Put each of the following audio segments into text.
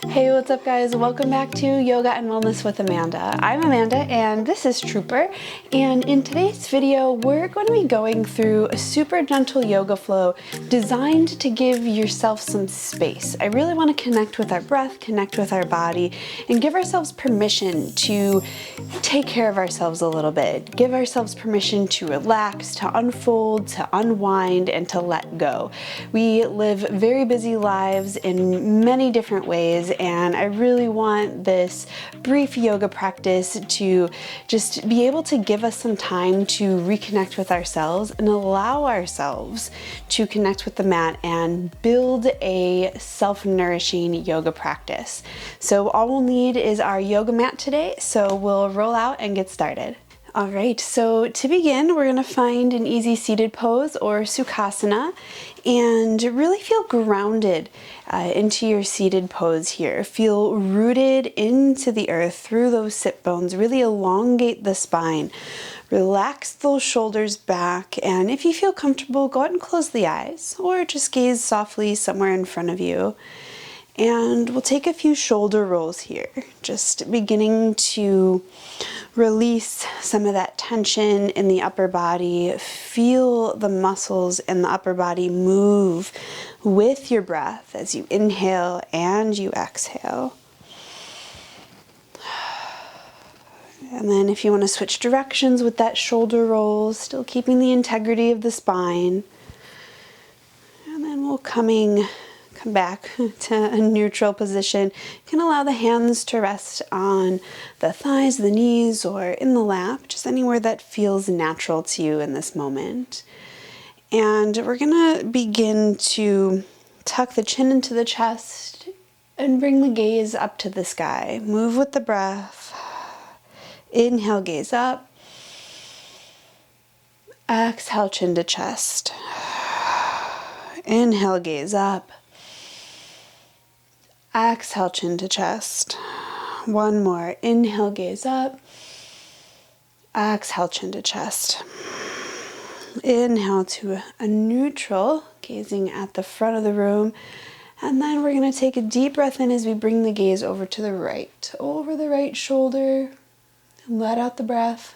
Hey, what's up guys? Welcome back to Yoga and Wellness with Amanda. I'm Amanda and this is Trooper, and in today's video we're going to be going through a super gentle yoga flow designed to give yourself some space. I really want to connect with our breath, connect with our body, and give ourselves permission to take care of ourselves a little bit. Give ourselves permission to relax, to unfold, to unwind, and to let go. We live very busy lives in many different ways, and I really want this brief yoga practice to just be able to give us some time to reconnect with ourselves and allow ourselves to connect with the mat and build a self-nourishing yoga practice. So all we'll need is our yoga mat today, so we'll roll out and get started. All right, so to begin, we're going to find an easy seated pose or Sukhasana and really feel grounded into your seated pose here. Feel rooted into the earth through those sit bones. Really elongate the spine. Relax those shoulders back, and if you feel comfortable, go ahead and close the eyes or just gaze softly somewhere in front of you. And we'll take a few shoulder rolls here, just beginning to release some of that tension in the upper body. Feel the muscles in the upper body move with your breath as you inhale and you exhale. And then if you want to switch directions with that shoulder roll, still keeping the integrity of the spine. And then we'll come back to a neutral position. You can allow the hands to rest on the thighs, the knees, or in the lap, just anywhere that feels natural to you in this moment. And we're gonna begin to tuck the chin into the chest and bring the gaze up to the sky. Move with the breath. Inhale, gaze up. Exhale, chin to chest. Inhale, gaze up. Exhale, chin to chest. One more. Inhale, gaze up. Exhale, chin to chest. Inhale to a neutral, gazing at the front of the room. And then we're going to take a deep breath in as we bring the gaze over to the right. Over the right shoulder. And let out the breath.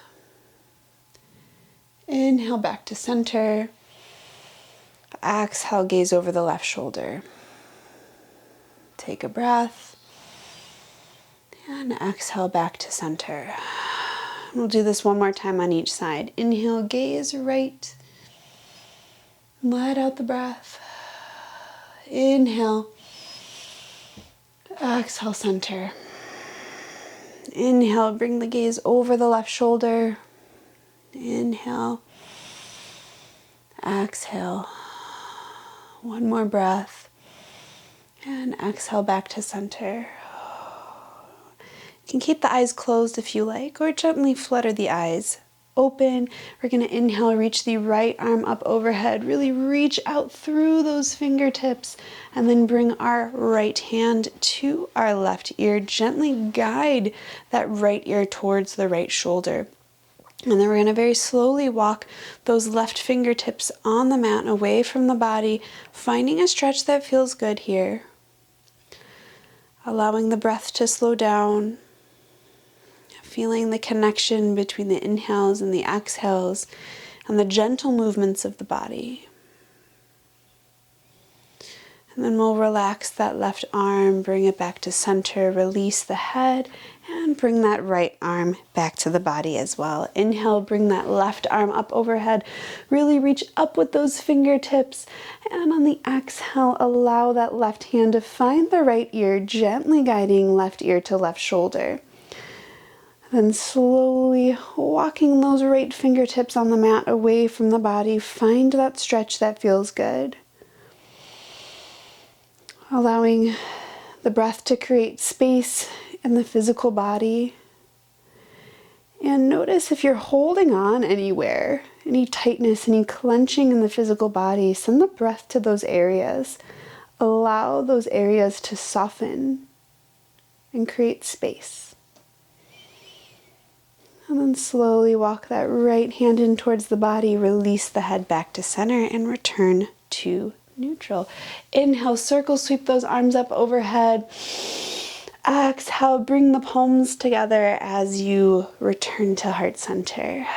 Inhale back to center. Exhale, gaze over the left shoulder. Take a breath and exhale back to center. We'll do this one more time on each side. Inhale, gaze right. Let out the breath. Inhale. Exhale, center. Inhale, bring the gaze over the left shoulder. Inhale. Exhale. One more breath. And exhale back to center. You can keep the eyes closed if you like, or gently flutter the eyes open. We're going to inhale, reach the right arm up overhead. Really reach out through those fingertips, and then bring our right hand to our left ear. Gently guide that right ear towards the right shoulder. And then we're going to very slowly walk those left fingertips on the mat away from the body, finding a stretch that feels good here. Allowing the breath to slow down, feeling the connection between the inhales and the exhales, and the gentle movements of the body. And then we'll relax that left arm, bring it back to center, release the head, and bring that right arm back to the body as well. Inhale, bring that left arm up overhead. Really reach up with those fingertips. And on the exhale, allow that left hand to find the right ear, gently guiding left ear to left shoulder. Then slowly walking those right fingertips on the mat away from the body. Find that stretch that feels good. Allowing the breath to create space in the physical body. And notice if you're holding on anywhere, any tightness, any clenching in the physical body, send the breath to those areas. Allow those areas to soften and create space. And then slowly walk that right hand in towards the body, release the head back to center, and return to neutral. Inhale, circle sweep those arms up overhead. Exhale, bring the palms together as you return to heart center.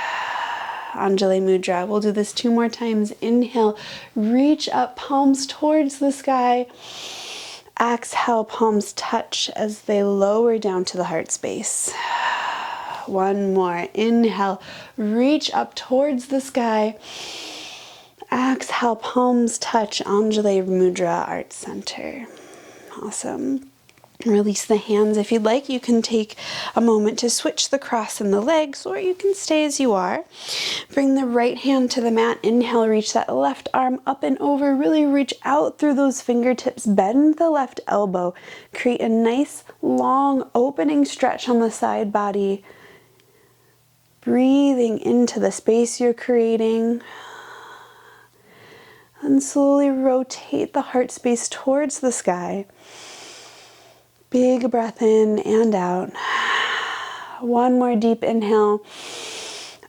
Anjali Mudra. We'll do this 2 more times. Inhale, reach up, palms towards the sky. Exhale, palms touch as they lower down to the heart space. 1 more. Inhale, reach up towards the sky. Exhale, palms touch, Anjali Mudra, heart center. Awesome. Release the hands. If you'd like, you can take a moment to switch the cross in the legs, or you can stay as you are. Bring the right hand to the mat. Inhale, reach that left arm up and over. Really reach out through those fingertips. Bend the left elbow. Create a nice, long, opening stretch on the side body. Breathing into the space you're creating. And slowly rotate the heart space towards the sky. Big breath in and out. 1 more deep inhale.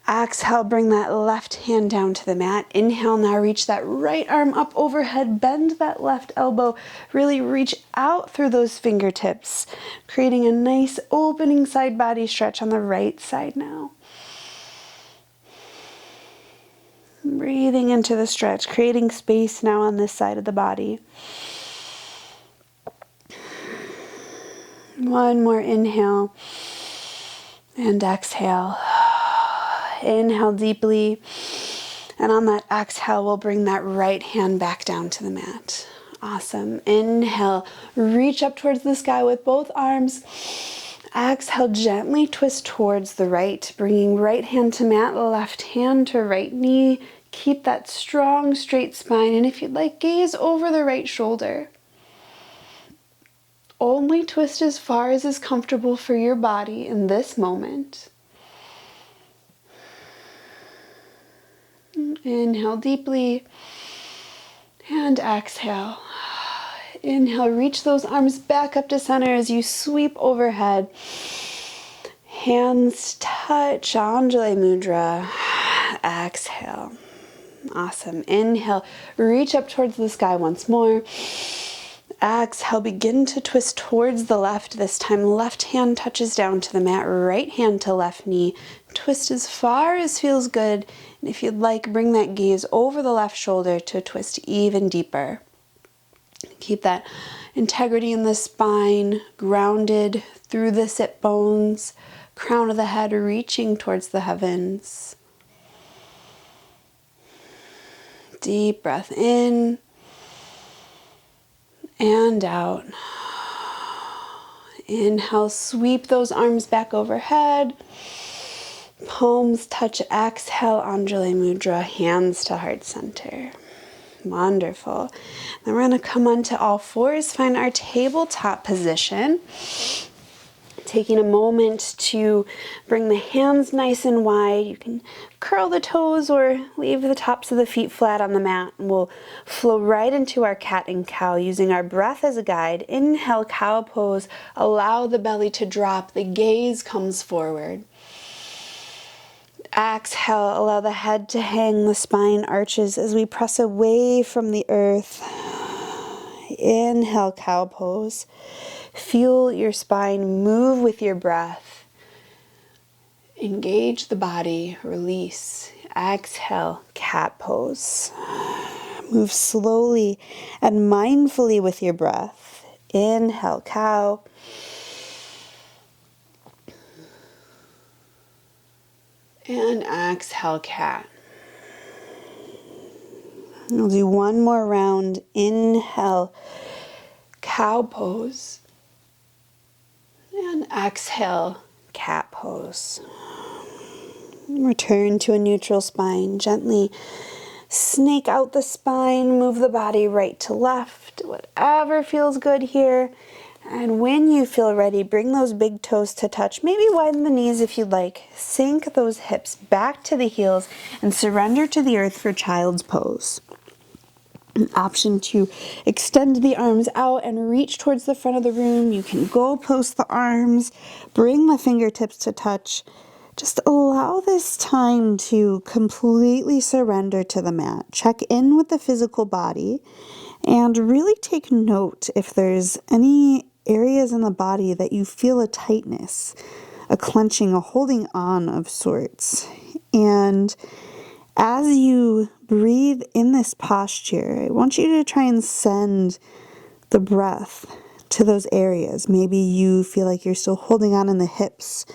Exhale, bring that left hand down to the mat. Inhale, now reach that right arm up overhead. Bend that left elbow. Really reach out through those fingertips, creating a nice opening side body stretch on the right side now. Breathing into the stretch, creating space now on this side of the body. 1 more inhale and exhale. Inhale deeply, and on that exhale, we'll bring that right hand back down to the mat. Awesome. Inhale, reach up towards the sky with both arms. Exhale, gently twist towards the right, bringing right hand to mat, left hand to right knee. Keep that strong, straight spine, and if you'd like, gaze over the right shoulder. Only twist as far as is comfortable for your body in this moment. Inhale deeply and exhale. Inhale, reach those arms back up to center as you sweep overhead. Hands touch, Anjali Mudra. Exhale. Awesome. Inhale, reach up towards the sky once more. Exhale, begin to twist towards the left. This time, left hand touches down to the mat, right hand to left knee. Twist as far as feels good. And if you'd like, bring that gaze over the left shoulder to twist even deeper. Keep that integrity in the spine, grounded through the sit bones, crown of the head reaching towards the heavens. Deep breath in and out. Inhale, sweep those arms back overhead. Palms touch, exhale, Anjali Mudra, hands to heart center. Wonderful. Then we're going to come onto all fours, find our tabletop position. Taking a moment to bring the hands nice and wide. You can curl the toes or leave the tops of the feet flat on the mat. And we'll flow right into our cat and cow using our breath as a guide. Inhale, cow pose. Allow the belly to drop. The gaze comes forward. Exhale, allow the head to hang, the spine arches as we press away from the earth. Inhale, cow pose. Feel your spine move with your breath. Engage the body, release. Exhale, cat pose. Move slowly and mindfully with your breath. Inhale, cow. And exhale, cat. We'll do 1 more round. Inhale, cow pose. And exhale, cat pose. Return to a neutral spine. Gently snake out the spine. Move the body right to left. Whatever feels good here. And when you feel ready, bring those big toes to touch. Maybe widen the knees if you'd like. Sink those hips back to the heels and surrender to the earth for child's pose. An option to extend the arms out and reach towards the front of the room. You can go post the arms, bring the fingertips to touch. Just allow this time to completely surrender to the mat. Check in with the physical body and really take note if there's any areas in the body that you feel a tightness, a clenching, a holding on of sorts. And as you breathe in this posture, I want you to try and send the breath to those areas. Maybe you feel like you're still holding on in the hips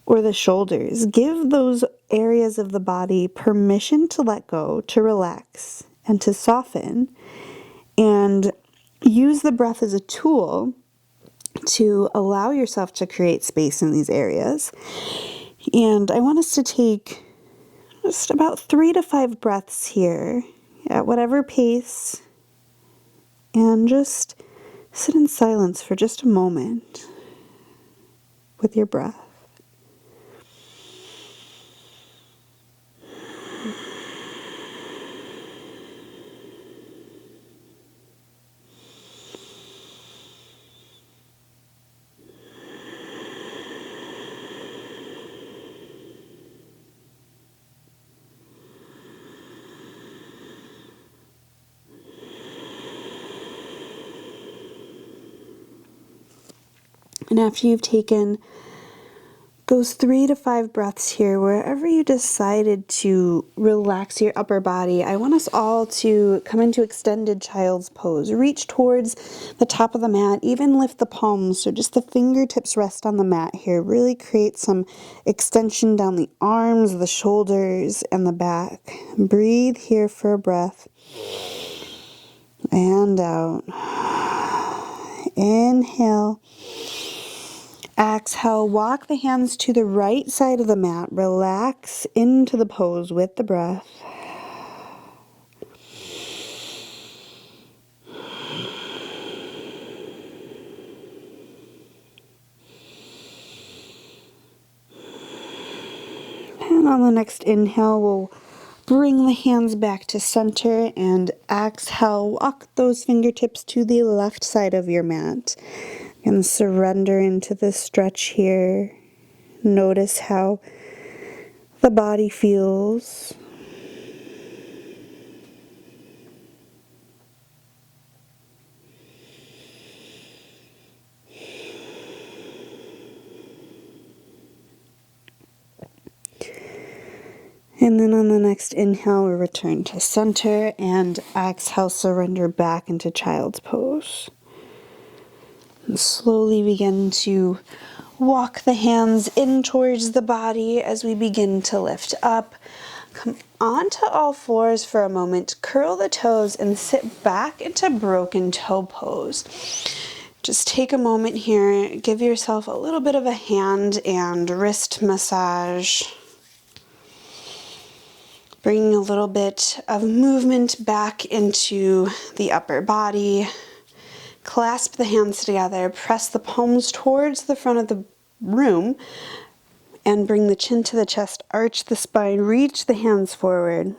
or the shoulders. Give those areas of the body permission to let go, to relax, and to soften. And use the breath as a tool to allow yourself to create space in these areas. And I want us to take just about 3 to 5 breaths here at whatever pace, and just sit in silence for just a moment with your breath. And after you've taken those 3 to 5 breaths here, wherever you decided to relax your upper body, I want us all to come into extended child's pose. Reach towards the top of the mat, even lift the palms so just the fingertips rest on the mat here. Really create some extension down the arms, the shoulders, and the back. Breathe here for a breath. And out. Inhale. Exhale, walk the hands to the right side of the mat. Relax into the pose with the breath. And on the next inhale, we'll bring the hands back to center, and exhale, walk those fingertips to the left side of your mat. And surrender into the stretch here. Notice how the body feels. And then on the next inhale, we return to center, and exhale, surrender back into child's pose. And slowly begin to walk the hands in towards the body as we begin to lift up. Come onto all fours for a moment, curl the toes, and sit back into broken toe pose. Just take a moment here, give yourself a little bit of a hand and wrist massage. Bringing a little bit of movement back into the upper body. Clasp the hands together, press the palms towards the front of the room, and bring the chin to the chest, arch the spine, reach the hands forward.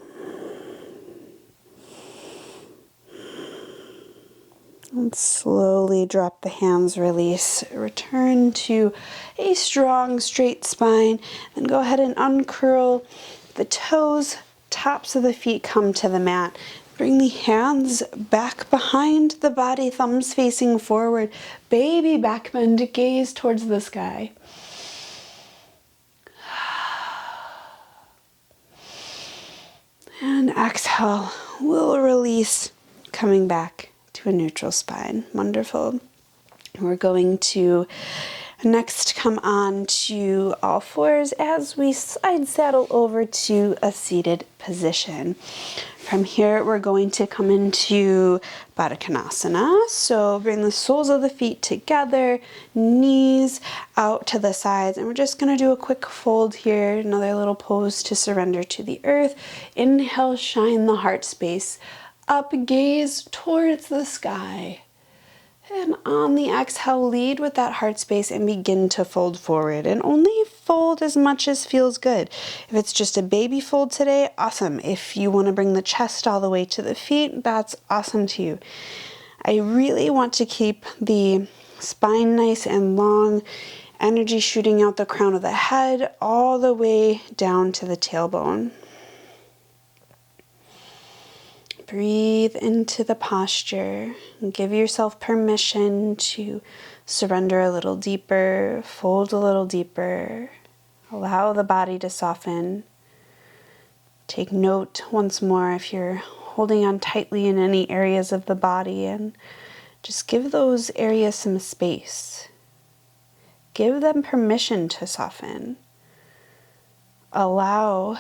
And slowly drop the hands, release. Return to a strong, straight spine. Then go ahead and uncurl the toes, tops of the feet come to the mat. Bring the hands back behind the body, thumbs facing forward. Baby back bend, gaze towards the sky. And exhale, we'll release, coming back to a neutral spine. Wonderful. We're going to next come on to all fours as we side saddle over to a seated position. From here, we're going to come into Bharakanasana. So bring the soles of the feet together, knees out to the sides, and we're just going to do a quick fold here, another little pose to surrender to the earth. Inhale, shine the heart space up, gaze towards the sky. And on the exhale, lead with that heart space and begin to fold forward. And only fold as much as feels good. If it's just a baby fold today, awesome. If you want to bring the chest all the way to the feet, that's awesome too. I really want to keep the spine nice and long, energy shooting out the crown of the head all the way down to the tailbone. Breathe into the posture and give yourself permission to surrender a little deeper, fold a little deeper, allow the body to soften. Take note once more if you're holding on tightly in any areas of the body, and just give those areas some space. Give them permission to soften. Allow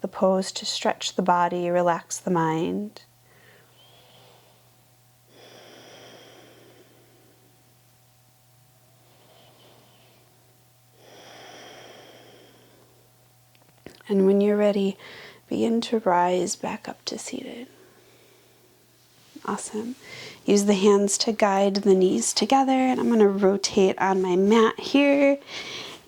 the pose to stretch the body, relax the mind. And when you're ready, begin to rise back up to seated. Awesome. Use the hands to guide the knees together, and I'm going to rotate on my mat here.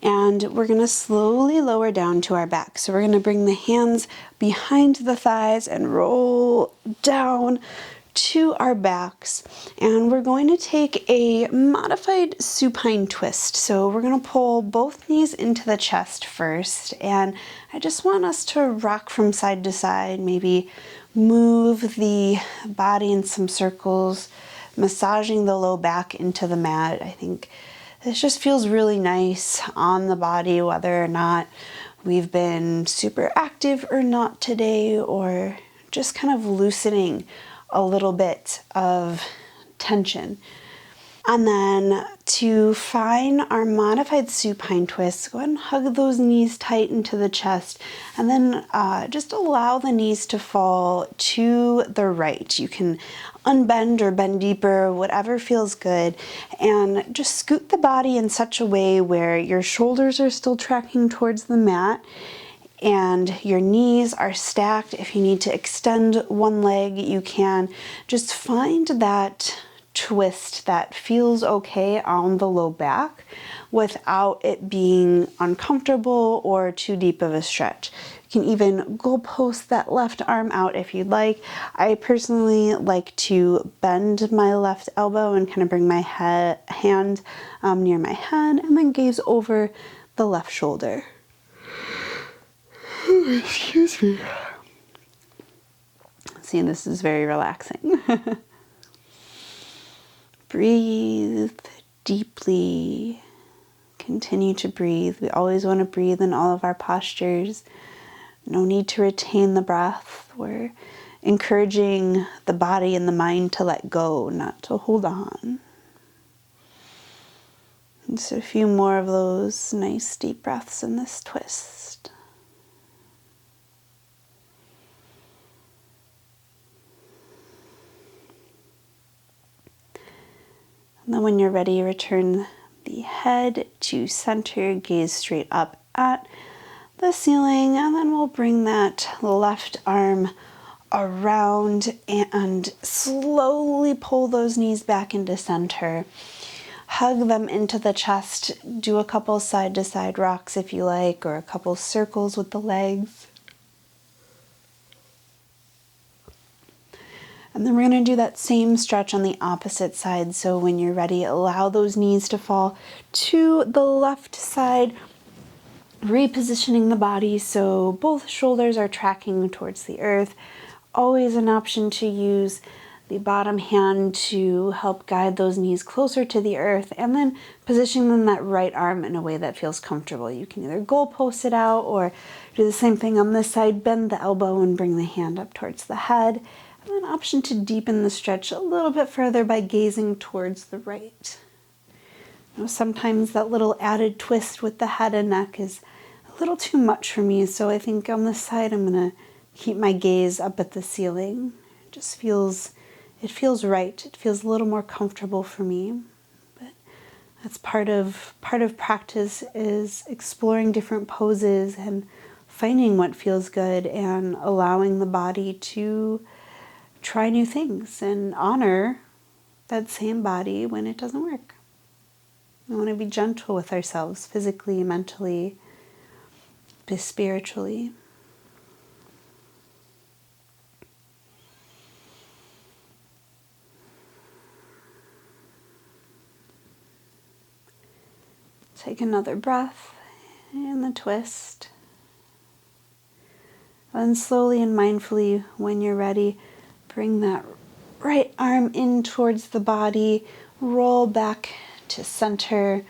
And we're going to slowly lower down to our back. So we're going to bring the hands behind the thighs and roll down to our backs. And we're going to take a modified supine twist. So we're going to pull both knees into the chest first. And I just want us to rock from side to side, maybe move the body in some circles, massaging the low back into the mat. I think this just feels really nice on the body, whether or not we've been super active or not today, or just kind of loosening a little bit of tension. And then to find our modified supine twist, go ahead and hug those knees tight into the chest, and then just allow the knees to fall to the right. You can unbend or bend deeper, whatever feels good, and just scoot the body in such a way where your shoulders are still tracking towards the mat and your knees are stacked. If you need to extend one leg, you can. Just find that twist that feels okay on the low back without it being uncomfortable or too deep of a stretch. You can even goalpost that left arm out if you'd like. I personally like to bend my left elbow and kind of bring my hand near my head and then gaze over the left shoulder. Excuse me. See, this is very relaxing. Breathe deeply. Continue to breathe. We always want to breathe in all of our postures. No need to retain the breath. We're encouraging the body and the mind to let go, not to hold on. And so a few more of those nice deep breaths in this twist. And then when you're ready, return the head to center, gaze straight up at the ceiling, and then we'll bring that left arm around and slowly pull those knees back into center. Hug them into the chest. Do a couple side to side rocks if you like, or a couple circles with the legs. And then we're going to do that same stretch on the opposite side. So when you're ready, allow those knees to fall to the left side, repositioning the body so both shoulders are tracking towards the earth. Always an option to use the bottom hand to help guide those knees closer to the earth, and then positioning that right arm in a way that feels comfortable. You can either goalpost it out or do the same thing on this side, bend the elbow and bring the hand up towards the head. And an option to deepen the stretch a little bit further by gazing towards the right. You know, sometimes that little added twist with the head and neck is a little too much for me, so I think on this side I'm going to keep my gaze up at the ceiling. It just feels right. It feels a little more comfortable for me. But that's part of practice, is exploring different poses and finding what feels good and allowing the body to try new things and honor that same body when it doesn't work. We want to be gentle with ourselves, physically, mentally, spiritually. Take another breath in the twist. And slowly and mindfully, when you're ready, Bring that right arm in towards the body, roll back to center,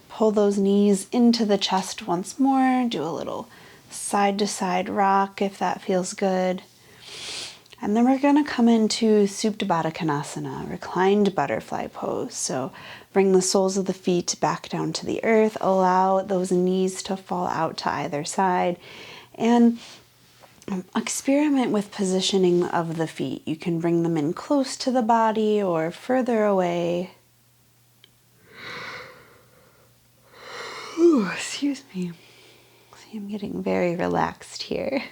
pull those knees into the chest once more, do a little side to side rock if that feels good. And then we're going to come into Suptabatakanasana, reclined butterfly pose. So bring the soles of the feet back down to the earth, allow those knees to fall out to either side, and experiment with positioning of the feet. You can bring them in close to the body or further away. Ooh, excuse me. See, I'm getting very relaxed here.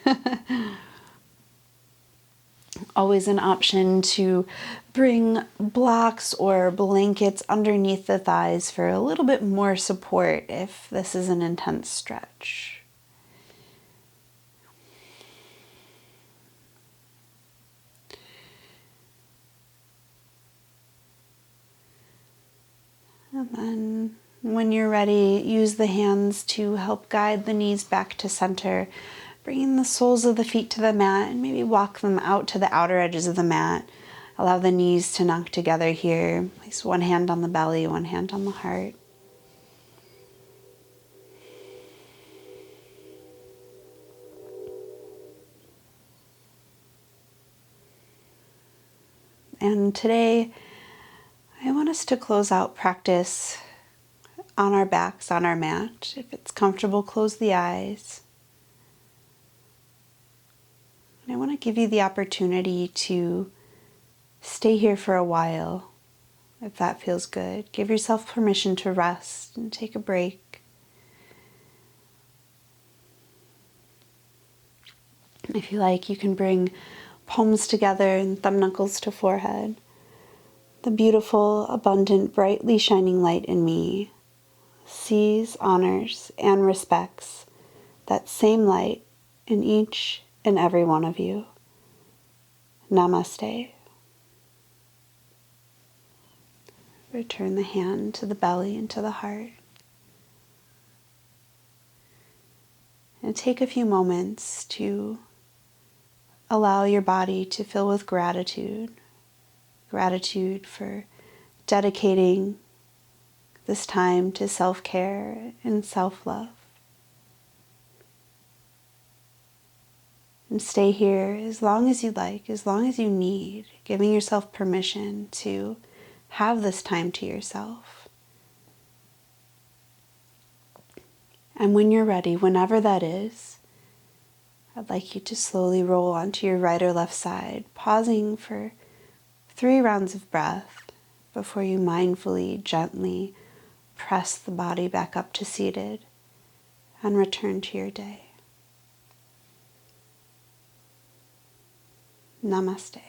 Always an option to bring blocks or blankets underneath the thighs for a little bit more support if this is an intense stretch. And then when you're ready, use the hands to help guide the knees back to center, bringing the soles of the feet to the mat and maybe walk them out to the outer edges of the mat. Allow the knees to knock together here. Place one hand on the belly, one hand on the heart. And today, I want us to close out practice on our backs, on our mat. If it's comfortable, close the eyes. And I want to give you the opportunity to stay here for a while, if that feels good. Give yourself permission to rest and take a break. If you like, you can bring palms together and thumb knuckles to forehead. The beautiful, abundant, brightly shining light in me sees, honors, and respects that same light in each and every one of you. Namaste. Return the hand to the belly and to the heart. And take a few moments to allow your body to fill with gratitude. Gratitude for dedicating this time to self-care and self-love. And stay here as long as you like, as long as you need, giving yourself permission to have this time to yourself. And when you're ready, whenever that is, I'd like you to slowly roll onto your right or left side, pausing for 3 rounds of breath before you mindfully, gently press the body back up to seated and return to your day. Namaste.